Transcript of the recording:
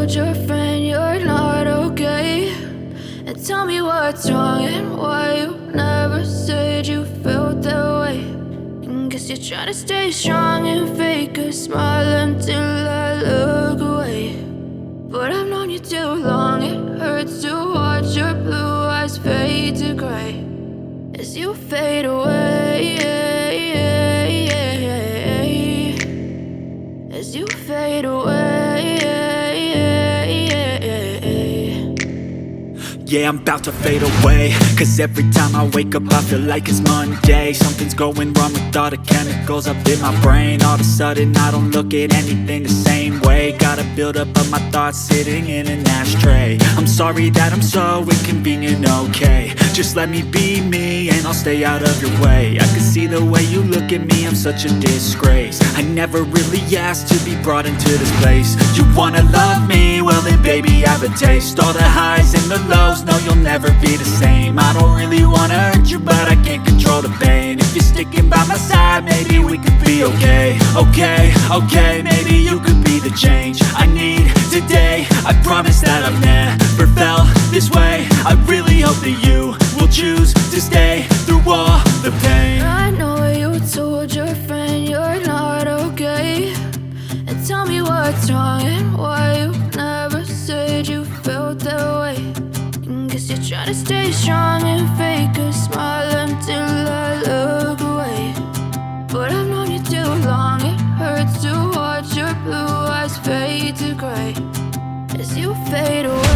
told your friend you're not okay? And tell me what's wrong and why you never said you felt that way. And guess you're trying to stay strong and fake a smile until I look away. But I've known you too long, it hurts to watch your blue eyes fade to gray as you fade away, as you fade away. Yeah, I'm about to fade away, cause every time I wake up I feel like it's Monday. Something's going wrong with all the chemicals up in my brain. All of a sudden I don't look at anything the same way. Got a buildup of my thoughts sitting in an ashtray. I'm sorry that I'm so inconvenient, okay? Just let me be me and I'll stay out of your way. I can see the way you look at me, I'm such a disgrace. I never really asked to be brought into this place. You wanna love me? Well then baby have a taste. All the highs and the lows, no you'll never be the same. I don't really wanna hurt you but I can't control the pain. If you're sticking by my side maybe we could be okay. Okay, maybe you could be the change I need today. I promise that I've never felt this way. I really hope that you will choose to stay through all the pain. I know you told your friend you're not okay. And tell me what's wrong and why you never said you felt that way. And guess you're trying to stay strong and fake a smile until I look away. But I've known you too long, it hurts to watch your blue eyes fade to gray as you fade away.